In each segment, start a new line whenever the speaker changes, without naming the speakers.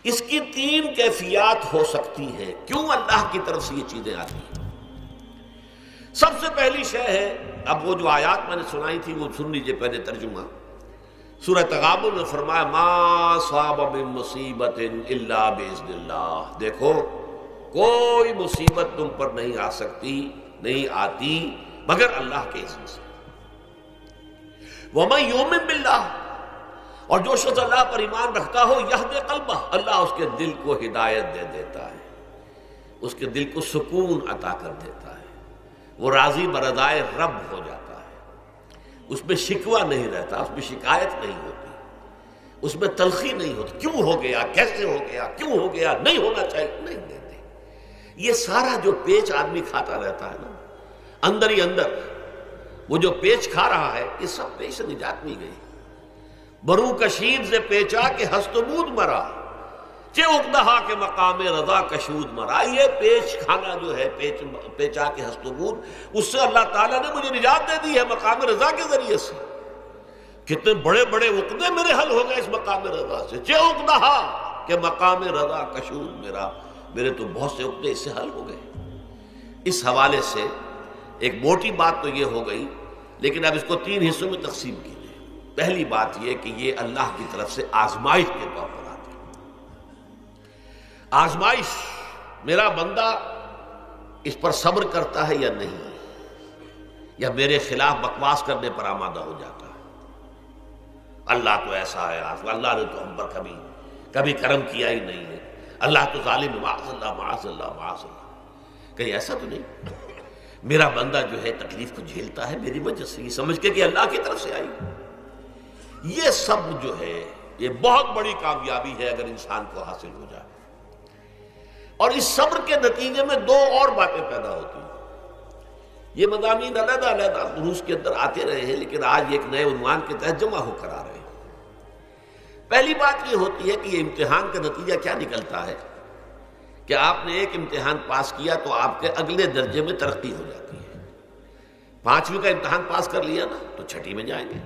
اس کی تین کیفیات ہو سکتی ہیں. کیوں اللہ کی طرف سے یہ چیزیں آتی ہیں؟ سب سے پہلی شے ہے، اب وہ جو آیات میں نے سنائی تھی وہ سن لیجئے پہلے ترجمہ. سورہ تغابن میں فرمایا ما صاب من مصیبت الا باذن اللہ. دیکھو کوئی مصیبت تم پر نہیں آ سکتی، نہیں آتی مگر اللہ کے اذن سے. ومن یؤمن باللہ، اور جو شخص اللہ پر ایمان رکھتا ہو یہدی قلبہ، اللہ اس کے دل کو ہدایت دے دیتا ہے، اس کے دل کو سکون عطا کر دیتا ہے. وہ راضی برضائے رب ہو جاتا ہے، اس میں شکوہ نہیں رہتا، اس میں شکایت نہیں ہوتی، اس میں تلخی نہیں ہوتی. کیوں ہو گیا، کیسے ہو گیا، کیوں ہو گیا، نہیں ہونا چاہیے، نہیں دیتے. یہ سارا جو پیچ آدمی کھاتا رہتا ہے نا اندر ہی اندر، وہ جو پیچ کھا رہا ہے، یہ سب پیچ سے نجات نہیں گئی. برو کشید سے پیچا کہ ہست بود مرا، چے اقدہا کے مقام رضا کشود مرا. یہ پیچ کھانا جو ہے، پیچا کے ہست بود، اس سے اللہ تعالیٰ نے مجھے نجات دے دی ہے مقام رضا کے ذریعے سے. کتنے بڑے بڑے عقدے میرے حل ہو گئے اس مقام رضا سے. چے اقدہا کہ مقام رضا کشود میرا، میرے تو بہت سے عقدے اس سے حل ہو گئے. اس حوالے سے ایک موٹی بات تو یہ ہو گئی، لیکن اب اس کو تین حصوں میں تقسیم کیجیے. پہلی بات یہ کہ یہ اللہ کی طرف سے آزمائش کے طور پر آتی ہے. آزمائش، میرا بندہ اس پر صبر کرتا ہے یا نہیں، یا میرے خلاف بکواس کرنے پر آمادہ ہو جاتا ہے. اللہ تو ایسا ہے، اللہ نے تو ہم پر کبھی کرم کیا ہی نہیں ہے، اللہ تو ظالم، معاذ اللہ معاذ اللہ معاذ اللہ. کہیں ایسا تو نہیں، میرا بندہ جو ہے تکلیف کو جھیلتا ہے میری وجہ سے، یہ سمجھ کے کہ اللہ کی طرف سے آئی. یہ سب جو ہے یہ بہت بڑی کامیابی ہے اگر انسان کو حاصل ہو جائے. اور اس صبر کے نتیجے میں دو اور باتیں پیدا ہوتی ہیں. یہ مضامین علیحدہ علیحدہ دروس کے اندر آتے رہے ہیں، لیکن آج ایک نئے عنوان کے تحت جمع ہو کر آ رہے ہیں. پہلی بات یہ ہوتی ہے کہ یہ امتحان کا نتیجہ کیا نکلتا ہے کہ آپ نے ایک امتحان پاس کیا تو آپ کے اگلے درجے میں ترقی ہو جاتی ہے. 5ویں کا امتحان پاس کر لیا نا تو 6ٹھی میں جائیں گے.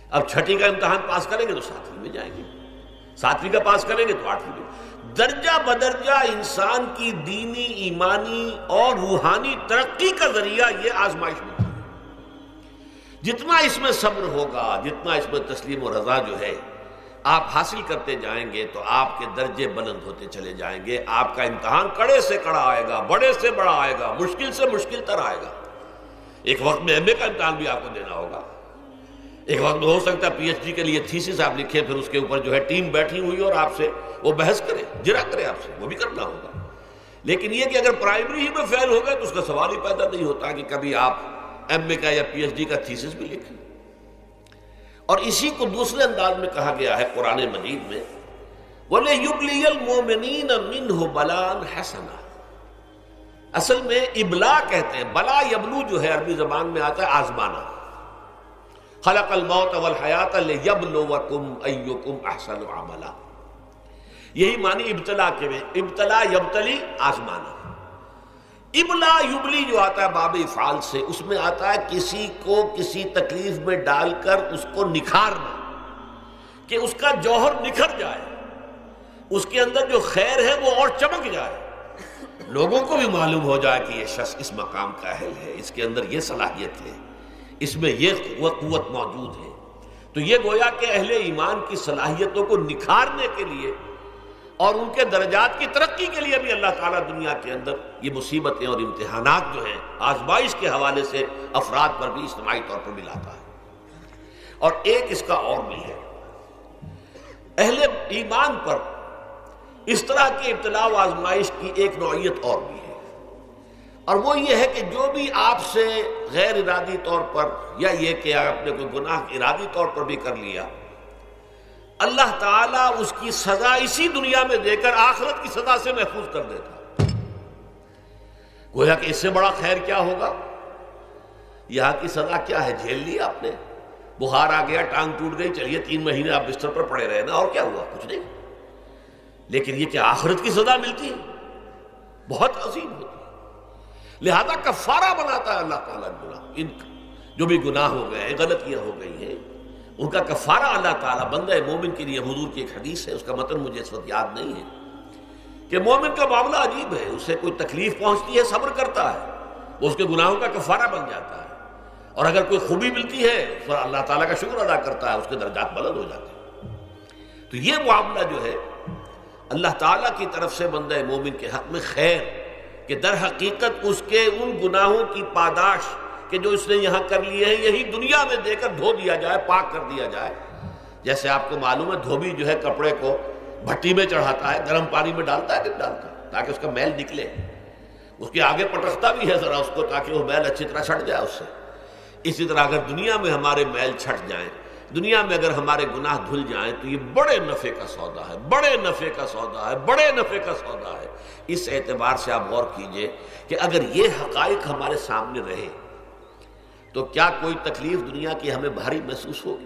اب 6ٹھی کا امتحان پاس کریں گے تو 7ویں میں جائیں گے. 7ویں کا پاس کریں گے تو 8ویں میں. درجہ بدرجہ انسان کی دینی، ایمانی اور روحانی ترقی کا ذریعہ یہ آزمائش ہوتی ہے. جتنا اس میں صبر ہوگا، جتنا اس میں تسلیم و رضا جو ہے آپ حاصل کرتے جائیں گے تو آپ کے درجے بلند ہوتے چلے جائیں گے. آپ کا امتحان کڑے سے کڑا آئے گا، بڑے سے بڑا آئے گا، مشکل سے مشکل تر آئے گا. ایک وقت میں ایم اے کا امتحان بھی آپ کو دینا ہوگا. ایک وقت ہو سکتا ہے پی ایچ ڈی کے لیے تھیسس آپ لکھیں، پھر اس کے اوپر جو ہے ٹیم بیٹھی ہوئی اور آپ سے وہ بحث کرے، جرا کرے آپ سے، وہ بھی کرنا ہوگا. لیکن یہ کہ اگر پرائمری ہی میں فیل ہو گئے تو اس کا سوال ہی پیدا نہیں ہوتا کہ کبھی آپ ایم اے کا یا پی ایچ ڈی کا تھیسس بھی لکھیں. اور اسی کو دوسرے انداز میں کہا گیا ہے قرآن مجید میں وَلِيُبْلِيَ الْمُؤْمِنِينَ مِنْهُ بَلَاءً حَسَنًا. اصل میں ابلا کہتے ہیں، بلا یبلو جو ہے عربی زبان میں آتا ہے آزمانا. خلق الموت والحیات لیبلوکم ایکم احسن عملا. یہی معنی ابتلا کے میں، ابتلا یبتلی آزمانا. ابلا یبلی جو آتا ہے باب افعال سے، اس میں آتا ہے کسی کو کسی تکلیف میں ڈال کر اس کو نکھارنا، کہ اس کا جوہر نکھر جائے، اس کے اندر جو خیر ہے وہ اور چمک جائے، لوگوں کو بھی معلوم ہو جائے کہ یہ شخص اس مقام کا اہل ہے، اس کے اندر یہ صلاحیت ہے، اس میں یہ قوت موجود ہے. تو یہ گویا کہ اہل ایمان کی صلاحیتوں کو نکھارنے کے لیے اور ان کے درجات کی ترقی کے لیے بھی اللہ تعالیٰ دنیا کے اندر یہ مصیبتیں اور امتحانات جو ہیں آزمائش کے حوالے سے افراد پر بھی اجتماعی طور پر بھی لاتا ہے. اور ایک اس کا اور بھی ہے، اہل ایمان پر اس طرح کے ابتلاء و آزمائش کی ایک نوعیت اور بھی ہے، اور وہ یہ ہے کہ جو بھی آپ سے غیر ارادی طور پر یا یہ کہ آپ نے کوئی گناہ ارادی طور پر بھی کر لیا، اللہ تعالیٰ اس کی سزا اسی دنیا میں دے کر آخرت کی سزا سے محفوظ کر دیتا. گویا کہ اس سے بڑا خیر کیا ہوگا؟ یہاں کی سزا کیا ہے؟ جھیل لی آپ نے، بخار آ گیا، ٹانگ ٹوٹ گئی، چلیے 3 مہینے آپ بستر پر پڑے رہے نا، اور کیا ہوا؟ کچھ نہیں. لیکن یہ کہ آخرت کی سزا ملتی ہے بہت عظیم ہوتی ہے. لہذا کفارہ بناتا ہے اللہ تعالیٰ گناہ، ان جو بھی گناہ ہو گئے ہیں، غلطیاں ہو گئی ہیں، ان کا کفارہ اللہ تعالیٰ بندہ مومن کے لیے، حضور کی ایک حدیث ہے، اس کا متن مجھے اس وقت یاد نہیں ہے، کہ مومن کا معاملہ عجیب ہے، اسے کوئی تکلیف پہنچتی ہے صبر کرتا ہے، وہ اس کے گناہوں کا کفارہ بن جاتا ہے، اور اگر کوئی خوبی ملتی ہے اس پر اللہ تعالیٰ کا شکر ادا کرتا ہے، اس کے درجات بلند ہو جاتے ہیں۔ تو یہ معاملہ جو ہے اللہ تعالیٰ کی طرف سے بندہ مومن کے حق میں خیر، کہ در حقیقت اس کے ان گناہوں کی پاداش کہ جو اس نے یہاں کر لیے ہیں یہی دنیا میں دے کر دھو دیا جائے، پاک کر دیا جائے۔ جیسے آپ کو معلوم ہے دھوبی جو ہے کپڑے کو بھٹی میں چڑھاتا ہے، گرم پانی میں ڈالتا ہے کہ ڈالتا ہے تاکہ اس کا میل نکلے، اس کے آگے پٹکتا بھی ہے ذرا اس کو تاکہ وہ میل اچھی طرح چھٹ جائے اس سے۔ اسی طرح اگر دنیا میں ہمارے میل چھٹ جائیں، دنیا میں اگر ہمارے گناہ دھل جائیں تو یہ بڑے نفع کا سودا ہے، بڑے نفع کا سودا ہے، بڑے نفع کا سودا ہے۔ اس اعتبار سے آپ غور کیجئے کہ اگر یہ حقائق ہمارے سامنے رہے تو کیا کوئی تکلیف دنیا کی ہمیں بھاری محسوس ہوگی؟